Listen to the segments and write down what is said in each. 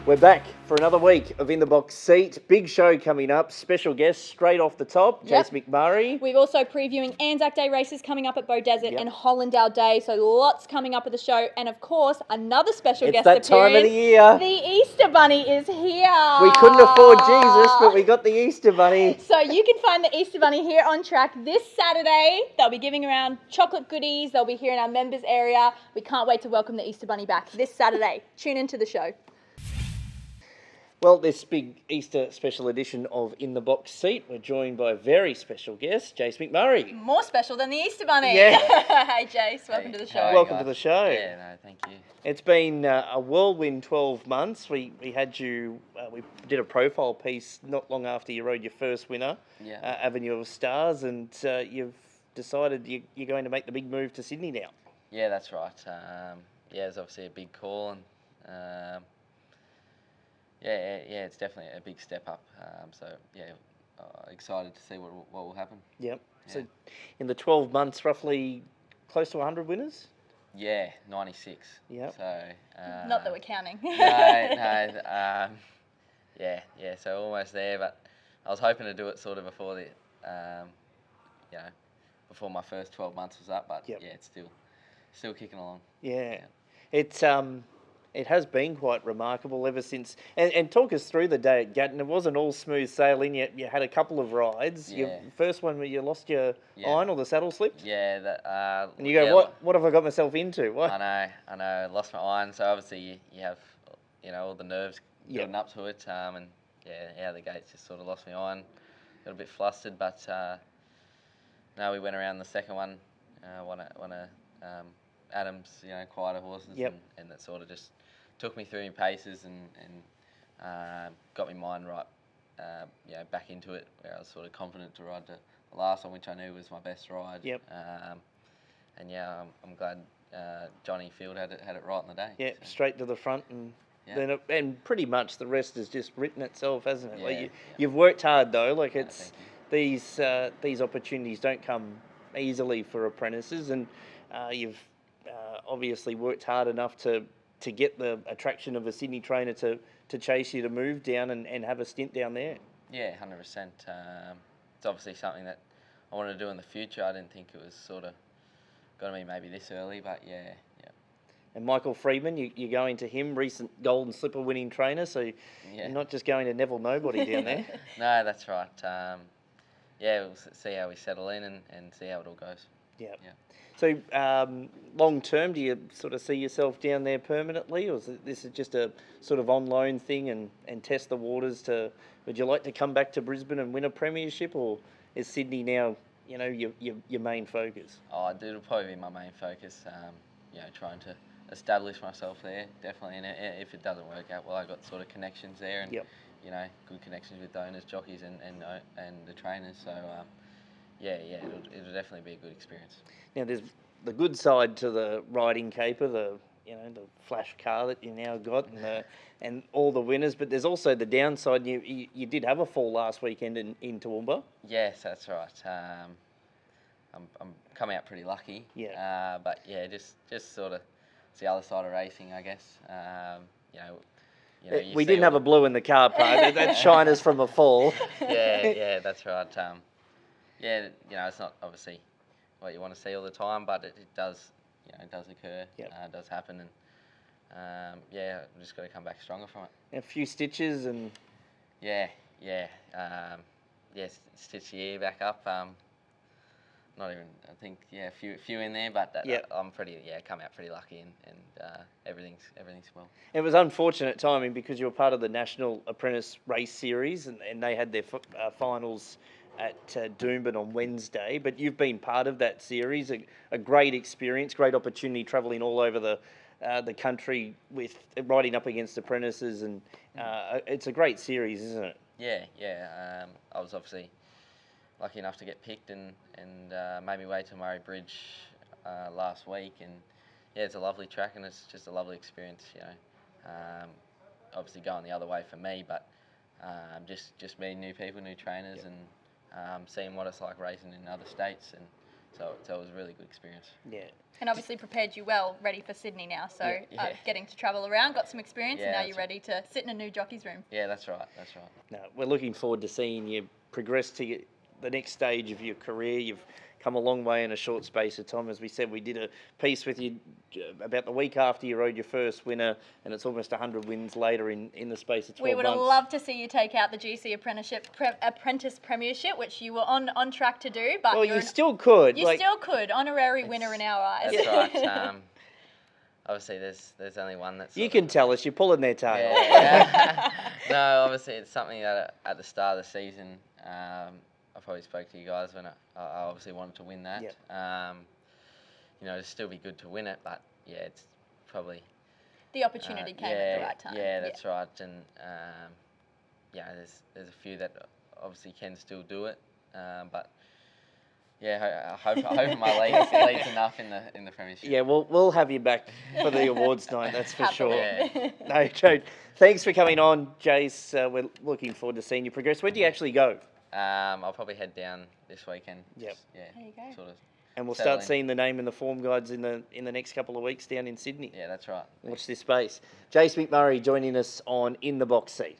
We're back for another week of In the Box Seat. Big show coming up. Special guest straight off the top, Jace McMurray. We're also previewing Anzac Day races coming up at Bow Desert and Hollandale Day. So lots coming up at the show. And of course, another special guest appearance. It's that time of the year. The Easter Bunny is here. We couldn't afford Jesus, but we got the Easter Bunny. So you can find the Easter Bunny here on track this Saturday. They'll be giving around chocolate goodies. They'll be here in our members area. We can't wait to welcome the Easter Bunny back this Saturday. Tune into the show. Well, this big Easter special edition of In the Box Seat, we're joined by a very special guest, Jace McMurray. More special than the Easter Bunny. Yeah. Hey, Jace. Welcome to the show. Welcome to the show. Yeah, no, thank you. It's been a whirlwind 12 months. We had you, we did a profile piece not long after you rode your first winner, Avenue of Stars, and you've decided you're going to make the big move to Sydney now. Yeah, that's right. It's obviously a big call, and it's definitely a big step up. Excited to see what will happen. Yep. Yeah. So, in the 12 months, roughly close to 100 winners. Yeah, 96. Yep. So. Not that we're counting. No. So almost there, but I was hoping to do it sort of before before my first 12 months was up. But it's still kicking along. Yeah. It has been quite remarkable ever since. And talk us through the day at Gatton. It wasn't all smooth sailing. You had a couple of rides. Yeah. Your first one where you lost your iron or the saddle slipped. Yeah. And you go, what have I got myself into? What? I know. Lost my iron. So obviously you have, all the nerves building up to it. Out the gates just sort of lost my iron. Got a bit flustered, but no, we went around the second one. Won a Adams, quieter horses, and that sort of just took me through my paces and got my mind right, back into it, where I was sort of confident to ride the last one, which I knew was my best ride. Yep. I'm glad Johnny Field had it right in the day. Yeah, so. Straight to the front, and then pretty much the rest has just written itself, hasn't it? You've worked hard though. Like these opportunities don't come easily for apprentices, and you've obviously worked hard enough to get the attraction of a Sydney trainer to chase you to move down and have a stint down there. Yeah, 100%. It's obviously something that I want to do in the future. I didn't think it was sort of going to be maybe this early, but yeah. And Michael Freedman, you're going to him, recent Golden Slipper winning trainer, so you're not just going to Neville Nobody down there. No, that's right. We'll see how we settle in and see how it all goes. Yeah. So, long term, do you sort of see yourself down there permanently, or is this just a sort of on loan thing and test the waters? Would you like to come back to Brisbane and win a premiership, or is Sydney now, your main focus? It'll probably be my main focus. Trying to establish myself there, definitely. And if it doesn't work out, well, I've got sort of connections there, and good connections with the owners, jockeys, and the trainers. So. It'll definitely be a good experience. Now, there's the good side to the riding caper, the flash car that you now got, and all the winners. But there's also the downside. You did have a fall last weekend in Toowoomba. Yes, that's right. I'm coming out pretty lucky. Yeah. Just sort of it's the other side of racing, I guess. We didn't have a blue in the car park. That's shiners from a fall. Yeah, that's right. It's not obviously what you want to see all the time, but it does, it does occur. It does happen, and I'm just got to come back stronger from it. A few stitches and. Stitch the ear back up. Not even, I think, a few in there, but I'm come out pretty lucky, and everything's well. It was unfortunate timing because you were part of the National Apprentice Race Series, and they had their finals at Doomben on Wednesday, but you've been part of that series, a great experience, great opportunity travelling all over the country with riding up against apprentices, and it's a great series, isn't it? I was obviously lucky enough to get picked and made me way to Murray Bridge last week, and it's a lovely track and it's just a lovely experience, obviously going the other way for me, but just meeting new people, new trainers, and seeing what it's like racing in other states, and So it was a really good experience. Yeah. And obviously prepared you well, ready for Sydney now. So getting to travel around, got some experience, and now you're ready to sit in a new jockey's room. Yeah, that's right. No, we're looking forward to seeing you progress to the next stage of your career. You've come a long way in a short space of time. As we said, we did a piece with you about the week after you rode your first winner, and it's almost 100 wins later in the space of 12 months. We would have loved to see you take out the GC Apprentice Premiership, which you were on track to do. But well, you still could. You still could. Honorary winner in our eyes. That's right. Obviously, there's only one that's... You can tell us. You're pulling their tail. Yeah. No, obviously, it's something that at the start of the season... I probably spoke to you guys when I obviously wanted to win that. Yep. It'd still be good to win it, but yeah, it's probably the opportunity came at the right time. Yeah, that's right. And there's a few that obviously can still do it, but yeah, I hope my lead's enough in the premiership. Yeah, we'll have you back for the awards night. That's for sure. Yeah. No joke. Thanks for coming on, Jace. We're looking forward to seeing you progress. Where do you actually go? I'll probably head down this weekend. Yep. Yeah. There you go. Sort of. And we'll start seeing the name in the form guides in the next couple of weeks down in Sydney. Yeah, that's right. Watch this space. Jace McMurray joining us on In the Box Seat.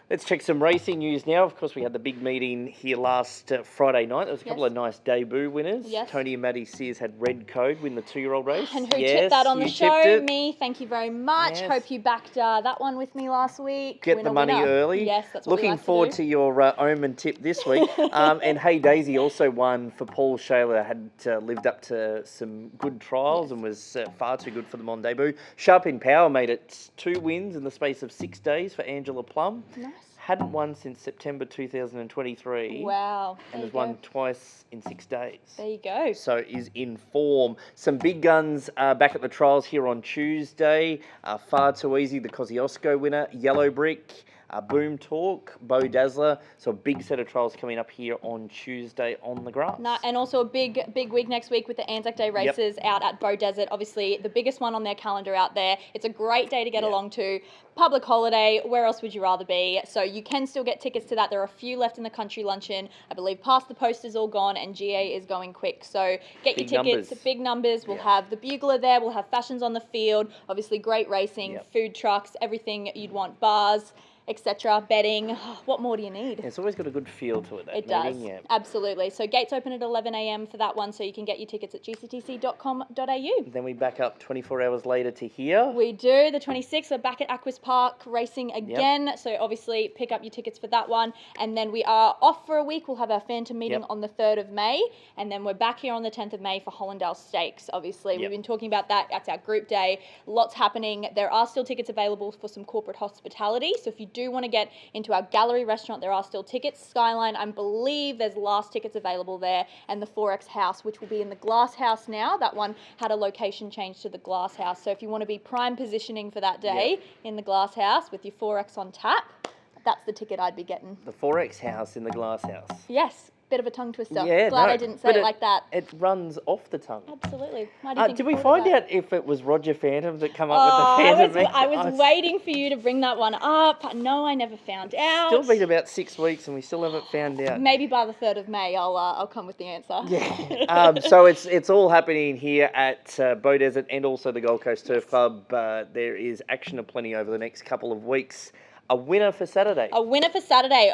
Let's check some racing news now. Of course, we had the big meeting here last Friday night. There was a couple of nice debut winners. Yes. Tony and Maddie Sears had Red Code win the 2-year-old race. And who tipped that on the show? Me. Thank you very much. Yes. Hope you backed that one with me last week. Get the money early. Yes, that's what Looking forward to your Omen tip this week. And Hey Daisy also won for Paul Shaler. Had lived up to some good trials and was far too good for them on debut. Sharp in Power made it 2 wins in the space of 6 days for Angela Plum. Nice. Hadn't won since September 2023. Wow. And has won twice in 6 days. There you go. So is in form. Some big guns back at the trials here on Tuesday. Far Too Easy, the Kosciuszko winner. Yellow Brick. Boom Talk, Bo Dazzler. So a big set of trials coming up here on Tuesday on the grass. And also a big week next week with the Anzac Day races out at Bow Desert. Obviously, the biggest one on their calendar out there. It's a great day to get along to. Public holiday, where else would you rather be? So you can still get tickets to that. There are a few left in the country luncheon. I believe past the post is all gone and GA is going quick. So get your tickets, big numbers. We'll have the Bugler there. We'll have fashions on the field. Obviously, great racing, food trucks, everything you'd want, bars, etc., betting. What more do you need? It's always got a good feel to it, that It meeting. does, absolutely. So gates open at 11 a.m. for that one, so you can get your tickets at gctc.com.au. Then we back up 24 hours later to here. We do. The 26th, we're back at Aquis Park racing again. So obviously pick up your tickets for that one. And then we are off for a week. We'll have our Phantom meeting on the 3rd of May. And then we're back here on the 10th of May for Hollandale Stakes. Obviously, we've been talking about that. That's our group day. Lots happening. There are still tickets available for some corporate hospitality. So if you do want to get into our gallery restaurant, there are still tickets. Skyline, I believe there's last tickets available there, and the 4X House, which will be in the Glass House now. That one had a location change to the Glass House. So if you want to be prime positioning for that day in the Glass House with your 4X on tap, that's the ticket I'd be getting. The 4X House in the Glass House. Yes. Bit of a tongue twister. Yeah, Glad I didn't say it like that. It runs off the tongue. Absolutely. Did we find out if it was Roger Phantom that come up with the Phantom? I was waiting for you to bring that one up. No, I never found out. Still been about 6 weeks and we still haven't found out. Maybe by the 3rd of May, I'll come with the answer. Yeah. So it's all happening here at Bow Desert and also the Gold Coast Turf Club. There is action aplenty over the next couple of weeks. A winner for Saturday. A winner for Saturday.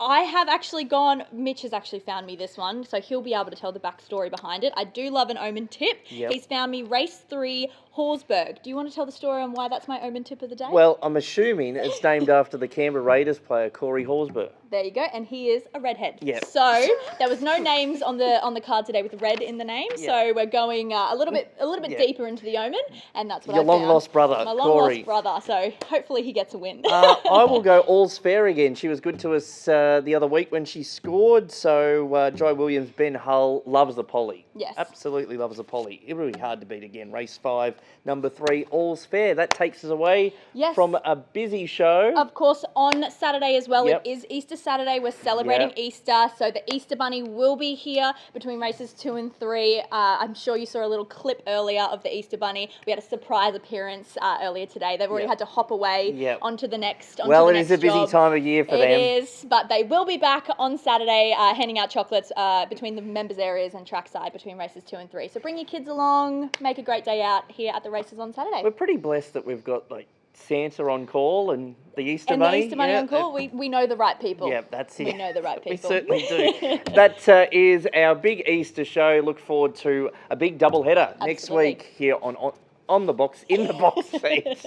I have actually gone, Mitch has actually found me this one, so he'll be able to tell the backstory behind it. I do love an Omen tip. Yep. He's found me race 3, Horsburgh. Do you want to tell the story on why that's my Omen tip of the day? Well, I'm assuming it's named after the Canberra Raiders player, Corey Horsburgh. There you go, and he is a redhead. Yep. So there was no names on the card today with red in the name, so we're going a little bit deeper into the Omen, and that's what I found. Your long lost brother, My long lost brother. So hopefully he gets a win. I will go All's Fair again. She was good to us the other week when she scored. So Joy Williams, Ben Hull loves the Polly. Yes. Absolutely loves the Polly. It really hard to beat again. Race 5, number 3, All's Fair. That takes us away from a busy show. Of course, on Saturday as well, it is Easter Saturday, we're celebrating Yep. Easter, so the Easter Bunny will be here between races 2 and 3. I'm sure you saw a little clip earlier of the Easter Bunny. We had a surprise appearance earlier today. They've already had to hop away onto the next Well, it is a busy time of year for them. It is, but they will be back on Saturday handing out chocolates between the members areas and trackside between races 2 and 3. So bring your kids along, make a great day out here at the races on Saturday. We're pretty blessed that we've got like Santa on call and the Easter Bunny. The Easter Bunny on call. We know the right people. Yeah, that's it. We know the right people. We certainly do. That is our big Easter show. Look forward to a big double header next week here on the box, in the box seats.